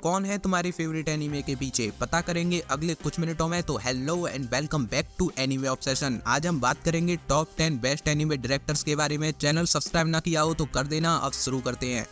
कौन है तुम्हारे फेवरेट एनीमे के पीछे, पता करेंगे अगले कुछ मिनटों में। तो hello and welcome back to anime obsession. आज हम बात करेंगे टॉप 10 बेस्ट एनीमे डायरेक्टर्स के बारे में। चैनल सब्सक्राइब ना किया हो तो कर देना। अब शुरू करते हैं।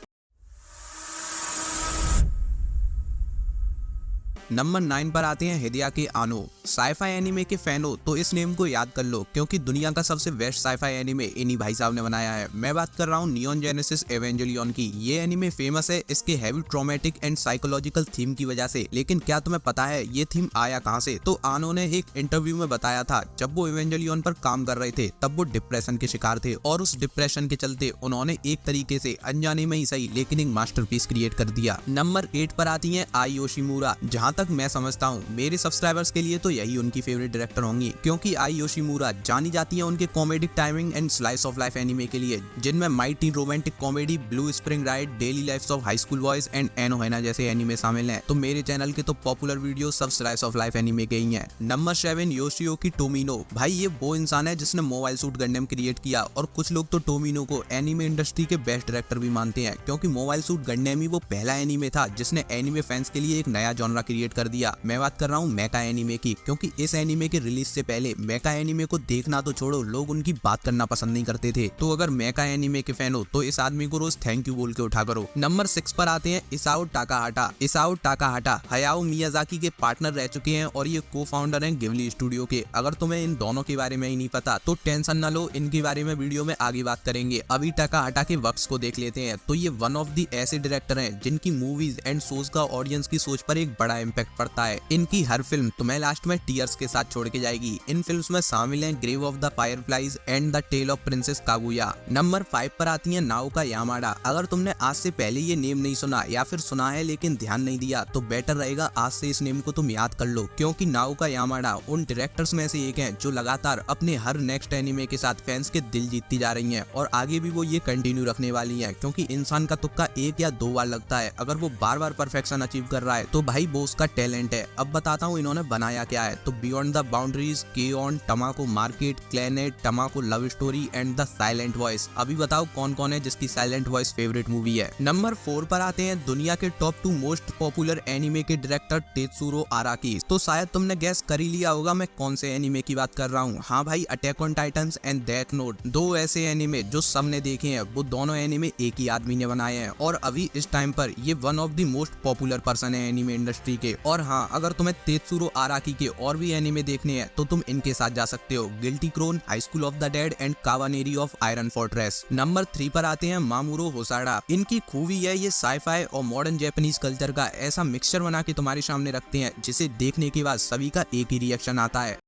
नंबर 9 पर आते हैं हिदेआकी आनो। साईफाई एनीमे के फैन हो तो इस नेम को याद कर लो, क्योंकि दुनिया का सबसे बेस्ट साईफाई एनीमे इन्हीं भाई साहब ने बनाया है। मैं बात कर रहा हूँ नियॉन जेनेसिस एवेंजेलियन की। ये एनीमे फेमस है इसके heavy traumatic and psychological theme की वजह से। लेकिन क्या तुम्हें पता है ये थीम आया कहाँ से? तो आनो ने एक इंटरव्यू में बताया था, जब वो एवेंजेलियन पर काम कर रहे थे तब वो डिप्रेशन के शिकार थे, और उस डिप्रेशन के चलते उन्होंने एक तरीके से अनजाने में ही सही लेकिन एक मास्टरपीस क्रिएट कर दिया। नंबर 8 पर आती है आई योशिमुरा। जहाँ तक मैं समझता हूँ मेरे सब्सक्राइबर्स के लिए तो यही उनकी फेवरेट डायरेक्टर होंगी, क्योंकि आई योशिमुरा जानी जाती है उनके comedic timing and slice of life anime के लिए, जिनमें my teen romantic comedy, blue spring ride, daily lives of high school boys and Ano Hana जैसे एनीमे शामिल हैं। तो मेरे चैनल के तो पॉपुलर वीडियो सब स्लाइस ऑफ लाइफ एनीमे के ही हैं। Number 7 योशियोकी Tomino. भाई ये वो इंसान है जिसने मोबाइल सूट गंडम क्रिएट किया, और कुछ लोग तो टोमिनो को एनीमे इंडस्ट्री के बेस्ट डायरेक्टर भी मानते हैं, क्योंकि मोबाइल सूट गंडम ही वो पहला एनीमे था जिसने एनीमे फैंस के लिए एक नया जॉनरा क्रिएट कर दिया। मैं बात कर रहा हूँ मेका एनीमे की, क्योंकि इस एनीमे के रिलीज से पहले मेका एनीमे को देखना तो छोड़ो, लोग उनकी बात करना पसंद नहीं करते थे। तो अगर मेका एनीमे के फैन हो तो इस आदमी को रोज थैंक यू बोल के उठा करो। नंबर 6 पर आते हैं इसाओ टाकाहाटा। इसाओ टाकाहाटा हायाओ मियाजाकी के पार्टनर रह चुके हैं और ये को फाउंडर हैं गिबली स्टूडियो के। अगर तुम्हें इन दोनों के बारे में ही नहीं पता तो टेंशन न लो, इनके बारे में वीडियो में आगे बात करेंगे। अभी टाकाहाटा के वर्क्स को देख लेते हैं। तो ये वन ऑफ दी ऐसे डायरेक्टर हैं जिनकी मूवीज एंड शोज का ऑडियंस की सोच पर एक बड़ा इम्पैक्ट पड़ता है। इनकी हर फिल्म तुम्हें लास्ट में टीयर्स के साथ छोड़ के जाएगी। इन फिल्म्स में शामिल हैं grave of the fireflies and the tale of princess Kaguya. Number 5 पर आती है नाओका यामाडा। अगर तुमने आज से पहले ये नेम नहीं सुना या फिर सुना है लेकिन ध्यान नहीं दिया तो बेटर रहेगा आज से इस नेम को तुम याद कर लो, क्योंकि नाओका यामाडा उन डायरेक्टर्स में से एक हैं जो लगातार अपने हर नेक्स्ट एनीमे के साथ फैंस के दिल जीतती जा रही हैं, और आगे भी वो ये कंटिन्यू रखने वाली हैं, क्योंकि इंसान का तुक्का एक या दो बार लगता है। अगर वो बार बार परफेक्शन अचीव कर रहा है तो भाई वो उसका टैलेंट है। अब बताता हूँ इन्होंने बनाया क्या है। तो beyond the boundaries, K On, Tamako market, Clannad, Tamako love story and the silent voice. अभी बताओ कौन कौन है जिसकी साइलेंट वॉइस फेवरेट मूवी है। नंबर 4 पर आते हैं दुनिया के टॉप 2 मोस्ट पॉपुलर एनीमे के डायरेक्टर तेत्सुरो आराकी। तो शायद तुमने गैस कर ही लिया होगा मैं कौन से एनीमे की बात कर रहा हूँ। हाँ भाई, attack on Titans and death note, दो ऐसे एनीमे जो सबने देखे हैं। वो दोनों एनीमे एक ही आदमी ने बनाए हैं, और अभी इस टाइम पर ये one of the most popular person है एनीमे इंडस्ट्री के। और हाँ, अगर तुम्हें तेत्सुरो आराकी के और भी एनीमे देखने हैं तो तुम इनके साथ जा सकते हो, guilty crown, high school of the dead and Kabaneri of iron fortress. Number 3 पर आते हैं मामूरो होसाडा। इनकी खूबी है ये साईफाई और मॉडर्न जापानीज कल्चर का ऐसा मिक्सचर बना के तुम्हारे सामने रखते हैं जिसे देखने के बाद सभी का एक ही रिएक्शन आता है।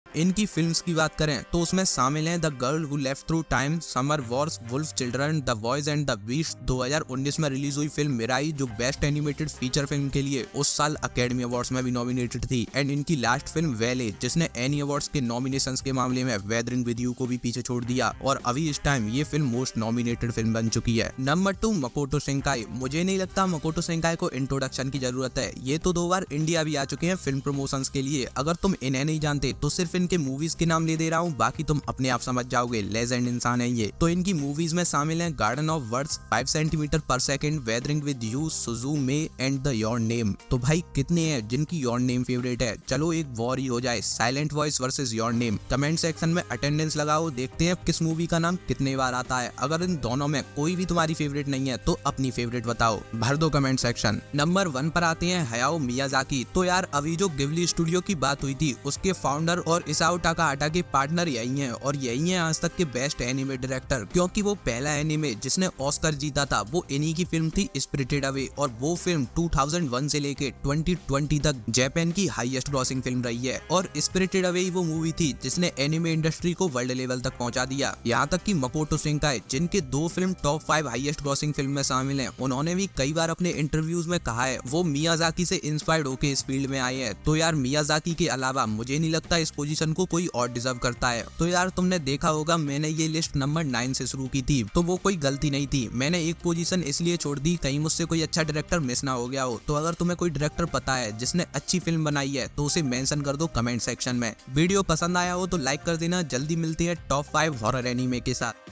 इनकी फिल्म्स की बात करें तो उसमें शामिल हैं the girl who leapt through time, summer wars, wolf children, the boys and the beast. 2019 में रिलीज हुई फिल्म मिराई जो बेस्ट एनिमेटेड फीचर फिल्म के लिए उस साल अकेडमी अवार्ड्स में भी नॉमिनेटेड थी। एंड इनकी लास्ट फिल्म वेले, जिसने एनी अवार्ड्स के नॉमिनेशंस के मामले में वेदरिंग विद यू को भी पीछे छोड़ दिया, और अभी इस टाइम ये फिल्म मोस्ट नॉमिनेटेड फिल्म बन चुकी है। Number 2 Makoto Shinkai. मुझे नहीं लगता मकोटो शिंकाई को इंट्रोडक्शन की जरूरत है, ये तो 2 बार इंडिया भी आ चुके हैं फिल्म प्रमोशंस के लिए। अगर तुम इन्हें नहीं जानते तो सिर्फ इनके मूवीज के नाम ले दे रहा हूँ, बाकी तुम अपने आप समझ जाओगे। लेजेंड इंसान है ये। तो इनकी मूवीज में शामिल हैं garden of words, 5 centimetre per second, weathering with you, Suzume and the your name. तो भाई कितने हैं जिनकी योर नेम फेवरेट है? चलो एक वॉर ही हो जाए, silent voice versus your name. Comment section में अटेंडेंस लगाओ, देखते हैं किस मूवी का नाम कितने बार आता है। अगर इन दोनों में कोई भी तुम्हारी फेवरेट नहीं है तो अपनी फेवरेट बताओ, भर दो कमेंट सेक्शन। नंबर 1 पर आते हैं हायाओ मियाजाकी। तो यार अभी जो गिबली स्टूडियो की बात हुई थी उसके फाउंडर और इसाओ टाकाहाटा के पार्टनर यही हैं, और यही हैं आज तक के बेस्ट एनीमे डायरेक्टर, क्योंकि वो पहला एनीमे जिसने ऑस्कर जीता था वो इन्हीं की फिल्म थी स्पिरिटेड अवे, और वो फिल्म 2001 से लेके 2020 तक जापान की हाईएस्ट ग्रॉसिंग फिल्म रही है। और स्पिरिटेड अवे ही वो मूवी थी जिसने एनीमे इंडस्ट्री को वर्ल्ड लेवल तक पहुंचा दिया। यहाँ तक कि मकोटो शिंकाई, जिनके 2 film top 5 highest grossing film में शामिल हैं, उन्होंने भी कई बार अपने इंटरव्यूज में कहा है वो मियाजाकी से इंस्पायर्ड होकर इस फील्ड में आए हैं। तो यार मियाजाकी के अलावा मुझे नहीं लगता इस पोजीशन को कोई और डिजर्व करता है। तो यार तुमने देखा होगा मैंने ये लिस्ट नंबर 9 से शुरू की थी, तो वो कोई गलती नहीं थी। मैंने एक पोजीशन इसलिए छोड़ दी कहीं मुझसे कोई अच्छा डायरेक्टर मिस ना हो गया हो। तो अगर तुम्हें कोई डायरेक्टर पता है जिसने अच्छी फिल्म बनाई है तो उसे मेंशन कर दो कमेंट सेक्शन में। वीडियो पसंद आया हो तो लाइक कर देना। जल्दी मिलते हैं टॉप 5 हॉरर एनीमे के साथ।